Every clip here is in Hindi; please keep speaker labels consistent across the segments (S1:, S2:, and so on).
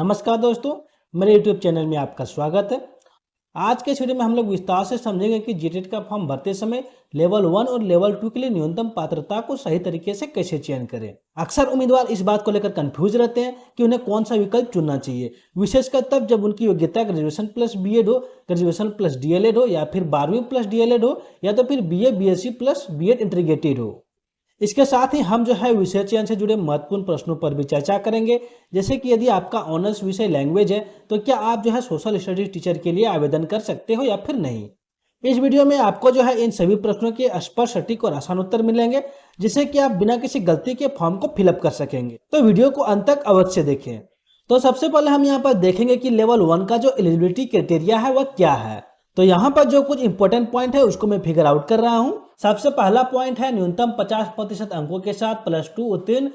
S1: नमस्कार दोस्तों, मेरे YouTube चैनल में आपका स्वागत है। आज के इस वीडियो में हम लोग विस्तार से समझेंगे कि जीटेट का फॉर्म भरते समय लेवल 1 और लेवल 2 के लिए न्यूनतम पात्रता को सही तरीके से कैसे चयन करें। अक्सर उम्मीदवार इस बात को लेकर कंफ्यूज रहते हैं कि उन्हें कौन सा विकल्प चुनना चाहिए, विशेषकर तब जब उनकी योग्यता ग्रेजुएशन प्लस बीएड हो, ग्रेजुएशन प्लस डीएलएड हो या फिर 12वीं प्लस डीएलएड हो या तो फिर BA BSc plus BEd integrated हो। इसके साथ ही हम जो है विषय चयन से जुड़े महत्वपूर्ण प्रश्नों पर भी चर्चा करेंगे, जैसे कि यदि आपका ऑनर्स विषय लैंग्वेज है तो क्या आप जो है सोशल स्टडीज टीचर के लिए आवेदन कर सकते हो या फिर नहीं। इस वीडियो में आपको जो है इन सभी प्रश्नों के स्पष्ट, सटीक और आसान उत्तर मिलेंगे, जिससे कि आप बिना किसी गलती के फॉर्म को फिलअप कर सकेंगे। तो वीडियो को अंत तक अवश्य देखें। तो सबसे पहले हम यहाँ पर देखेंगे कि लेवल 1 का जो एलिजिबिलिटी क्राइटेरिया है वह क्या है। तो यहाँ पर जो कुछ इंपॉर्टेंट पॉइंट है उसको मैं फिगर आउट कर रहा हूँ। सबसे पहला पॉइंट है न्यूनतम 50% अंकों के साथ +2 उत्तीर्ण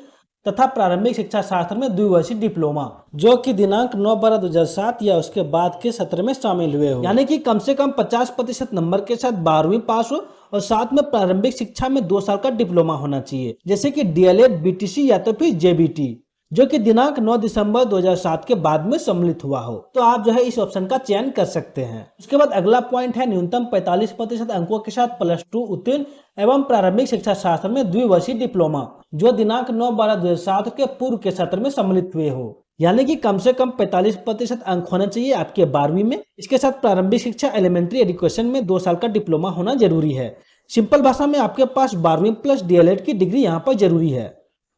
S1: तथा प्रारंभिक शिक्षा शास्त्र में द्विवर्षीय डिप्लोमा, जो कि दिनांक 9/12/2007 या उसके बाद के सत्र में शामिल हुए हो। यानी कि कम से कम 50% नंबर के साथ 12वीं पास हो और साथ में प्रारंभिक शिक्षा में 2 साल का डिप्लोमा होना चाहिए, जैसे कि डीएलएड, बीटीसी या तो फिर जेबीटी, जो कि दिनांक 9 दिसंबर 2007 के बाद में सम्मिलित हुआ हो। तो आप जो है इस ऑप्शन का चयन कर सकते हैं। उसके बाद अगला पॉइंट है न्यूनतम 45% अंकों के साथ +2 उत्तीर्ण एवं प्रारंभिक शिक्षा शास्त्र में द्विवर्षीय डिप्लोमा, जो दिनांक 9/12/2007 के पूर्व के सत्र में सम्मिलित हुए हो। यानी कि कम से कम 45% अंक होना चाहिए आपके 12वीं में। इसके साथ प्रारंभिक शिक्षा एलिमेंट्री एजुकेशन में 2 साल का डिप्लोमा होना जरूरी है। सिंपल भाषा में आपके पास 12वीं प्लस डीएलएड की डिग्री यहाँ पर जरूरी है।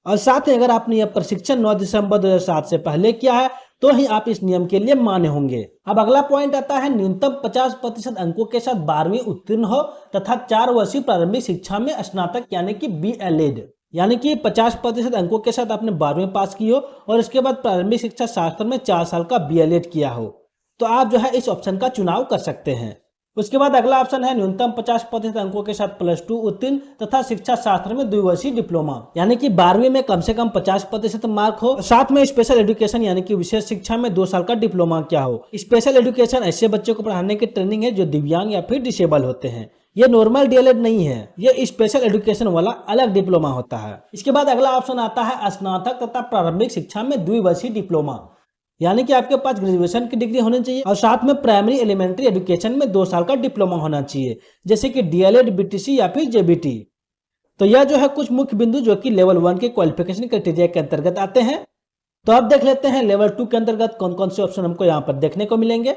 S1: और साथ ही अगर आपने यह प्रशिक्षण 9 दिसंबर 2007 से पहले किया है तो ही आप इस नियम के लिए मान्य होंगे। अब अगला पॉइंट आता है न्यूनतम 50% अंकों के साथ 12वीं उत्तीर्ण हो तथा 4 वर्षीय प्रारंभिक शिक्षा में स्नातक यानी कि बीएलएड, यानी कि 50% अंकों के साथ आपने 12वीं पास की हो और इसके बाद प्रारंभिक शिक्षा शास्त्र में 4 साल का बीएलएड किया हो, तो आप जो है इस ऑप्शन का चुनाव कर सकते हैं। उसके बाद अगला ऑप्शन है न्यूनतम 50% अंकों के साथ +2 उत्तीर्ण तथा शिक्षा शास्त्र में द्विवर्षीय डिप्लोमा, यानी कि 12वीं में कम से कम 50% मार्क हो, साथ में स्पेशल एजुकेशन यानी कि विशेष शिक्षा में 2 साल का डिप्लोमा क्या हो। स्पेशल एजुकेशन ऐसे बच्चों को पढ़ाने की ट्रेनिंग है जो दिव्यांग या फिर डिसेबल होते हैं। ये नॉर्मल डीएलएड नहीं है, ये स्पेशल एजुकेशन वाला अलग डिप्लोमा होता है। इसके बाद अगला ऑप्शन आता है स्नातक तथा प्रारंभिक शिक्षा में द्विवर्षीय डिप्लोमा, यानी कि आपके पास ग्रेजुएशन की डिग्री होनी चाहिए और साथ में प्राइमरी एलिमेंट्री एजुकेशन में 2 साल का डिप्लोमा होना चाहिए, जैसे कि डीएलएड, बीटीसी या फिर जेबीटी। तो यह जो है कुछ मुख्य बिंदु जो कि लेवल 1 के क्वालिफिकेशन क्राइटेरिया के अंतर्गत आते हैं। तो अब देख लेते हैं लेवल 2 के अंतर्गत कौन कौन से ऑप्शन हमको यहाँ पर देखने को मिलेंगे।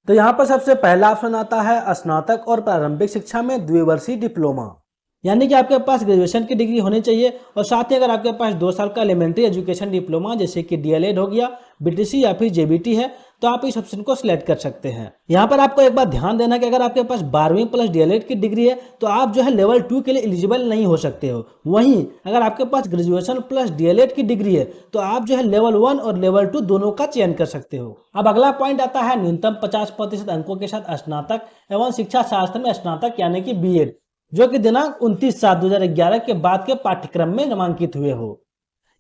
S1: तो यहाँ पर सबसे पहला ऑप्शन आता है स्नातक और प्रारंभिक शिक्षा में द्विवर्षीय डिप्लोमा, यानी कि आपके पास ग्रेजुएशन की डिग्री होनी चाहिए और साथ ही अगर आपके पास 2 साल का एलिमेंट्री एजुकेशन डिप्लोमा जैसे कि डीएलएड हो गया, बीटीसी या फिर जेबीटी है, तो आप इस ऑप्शन को सिलेक्ट कर सकते हैं। यहाँ पर आपको एक बात ध्यान देना कि अगर आपके पास 12वीं प्लस डीएलएड की डिग्री है तो आप जो है लेवल 2 के लिए एलिजिबल नहीं हो सकते हो। वहीं अगर आपके पास ग्रेजुएशन प्लस डीएलएड की डिग्री है तो आप जो है लेवल 1 और लेवल 2 दोनों का चयन कर सकते हो। अब अगला पॉइंट आता है न्यूनतम 50% अंकों के साथ स्नातक एवं शिक्षा शास्त्र में स्नातक यानी कि बीएड, जो कि दिनांक 29/7/2011 के बाद के पाठ्यक्रम में नामांकित हुए हो।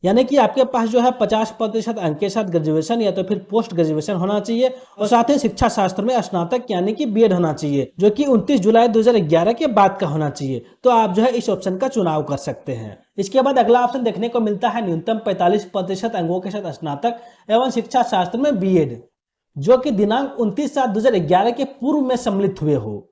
S1: यानी कि आपके पास जो है 50% अंक के साथ ग्रेजुएशन या तो फिर पोस्ट ग्रेजुएशन होना चाहिए और साथ ही शिक्षा शास्त्र में स्नातक यानी कि बीएड होना चाहिए, जो कि 29 जुलाई 2011 के बाद का होना चाहिए। तो आप जो है इस ऑप्शन का चुनाव कर सकते हैं। इसके बाद अगला ऑप्शन देखने को मिलता है न्यूनतम 45% अंकों के साथ स्नातक एवं शिक्षा शास्त्र में बीएड, जो कि दिनांक 29/7/2011 के पूर्व में सम्मिलित हुए हो।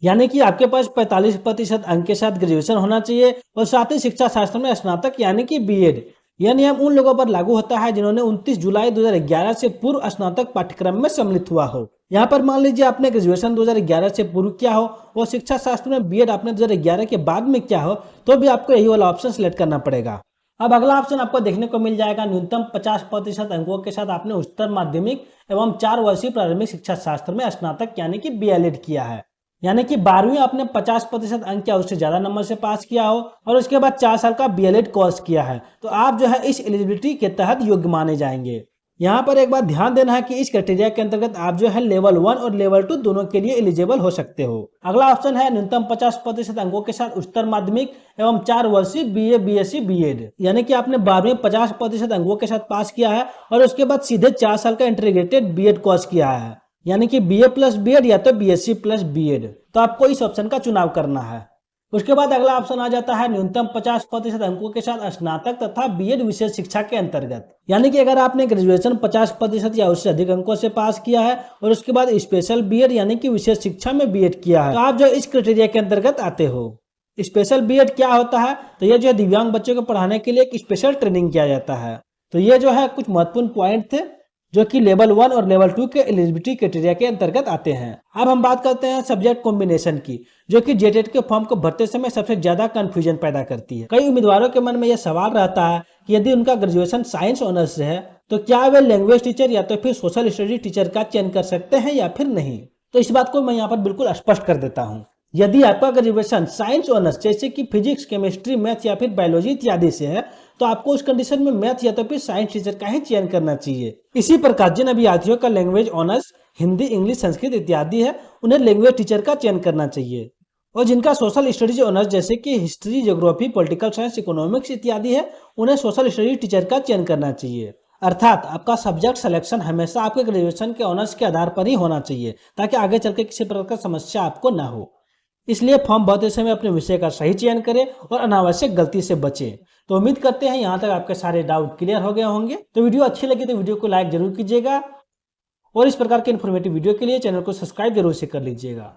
S1: यानी कि आपके पास 45% अंक के साथ ग्रेजुएशन होना चाहिए और साथ ही शिक्षा शास्त्र में स्नातक यानी कि बीएड। यह नियम उन लोगों पर लागू होता है जिन्होंने 29 जुलाई 2011 से पूर्व स्नातक पाठ्यक्रम में सम्मिलित हुआ हो। यहाँ पर मान लीजिए आपने ग्रेजुएशन 2011 से पूर्व किया हो और शिक्षा शास्त्र में बीएड आपने 2011 के बाद में किया हो, तो भी आपको यही वाला ऑप्शन सिलेक्ट करना पड़ेगा। अब अगला ऑप्शन आपको देखने को मिल जाएगा न्यूनतम 50% अंकों के साथ आपने उच्चतर माध्यमिक एवं 4 वर्षीय प्रारंभिक शिक्षा शास्त्र में स्नातक यानी कि बीएलएड किया है, यानी कि 12वीं आपने 50% अंक या उससे ज्यादा नंबर से पास किया हो और उसके बाद 4 साल का बीएलएड कोर्स किया है, तो आप जो है इस एलिजिबिलिटी के तहत योग्य माने जाएंगे। यहाँ पर एक बात ध्यान देना है कि इस क्राइटेरिया के अंतर्गत आप जो है लेवल 1 और लेवल 2 दोनों के लिए एलिजिबल हो सकते हो। अगला ऑप्शन है न्यूनतम 50% अंकों के साथ उच्चतर माध्यमिक एवं 4 वर्षीय बीए बीएससी बीएड, यानी कि आपने 12वीं 50% अंकों के साथ पास किया है और उसके बाद सीधे 4 साल का इंटीग्रेटेड बीएड कोर्स किया है, यानी कि बीए प्लस बीएड या तो बीएससी प्लस बीएड। तो आपको इस ऑप्शन का चुनाव करना है। उसके बाद अगला ऑप्शन आ जाता है न्यूनतम 50% अंकों के साथ स्नातक तथा बीएड विशेष शिक्षा के अंतर्गत। यानी कि अगर आपने ग्रेजुएशन 50% या उससे अधिक अंकों से पास किया है और उसके बाद स्पेशल बीएड यानी कि विशेष शिक्षा में बीएड किया है, तो आप जो इस क्राइटेरिया के अंतर्गत आते हो। स्पेशल बीएड क्या होता है? तो ये जो है दिव्यांग बच्चों को पढ़ाने के लिए एक स्पेशल ट्रेनिंग किया जाता है। तो ये जो है कुछ महत्वपूर्ण पॉइंट थे जो कि लेवल 1 और लेवल 2 के एलिजिबिलिटी क्राइटेरिया के अंतर्गत आते हैं। अब हम बात करते हैं सब्जेक्ट कॉम्बिनेशन की, जो कि जेटेट के फॉर्म को भरते समय सबसे ज्यादा कंफ्यूजन पैदा करती है। कई उम्मीदवारों के मन में यह सवाल रहता है कि यदि उनका ग्रेजुएशन साइंस ऑनर्स से है तो क्या वे लैंग्वेज टीचर या तो फिर सोशल स्टडी टीचर का चयन कर सकते हैं या फिर नहीं। तो इस बात को मैं यहाँ पर बिल्कुल स्पष्ट कर देता हूँ। यदि आपका ग्रेजुएशन साइंस ऑनर्स जैसे कि फिजिक्स, केमिस्ट्री, मैथ या फिर बायोलॉजी इत्यादि से है तो आपको उस कंडीशन में मैथ या तो फिर साइंस टीचर का ही चयन करना चाहिए। इसी प्रकार जिन अभ्यर्थियों का language honours Hindi, English, Sanskrit इत्यादि है उन्हें लैंग्वेज टीचर का चयन करना चाहिए। और जिनका सोशल स्टडीज ऑनर्स जैसे कि history, geography, political science, economics इत्यादि है उन्हें सोशल स्टडीज टीचर का चयन करना चाहिए। अर्थात आपका सब्जेक्ट सिलेक्शन हमेशा आपके ग्रेजुएशन के ऑनर्स के आधार पर ही होना चाहिए ताकि आगे चल के किसी प्रकार का समस्या आपको ना हो। इसलिए फॉर्म भरते समय अपने विषय का सही चयन करें और अनावश्यक गलती से बचें। तो उम्मीद करते हैं यहाँ तक आपके सारे डाउट क्लियर हो गए होंगे। तो वीडियो अच्छी लगी तो वीडियो को लाइक जरूर कीजिएगा और इस प्रकार के इन्फॉर्मेटिव वीडियो के लिए चैनल को सब्सक्राइब जरूर से कर लीजिएगा।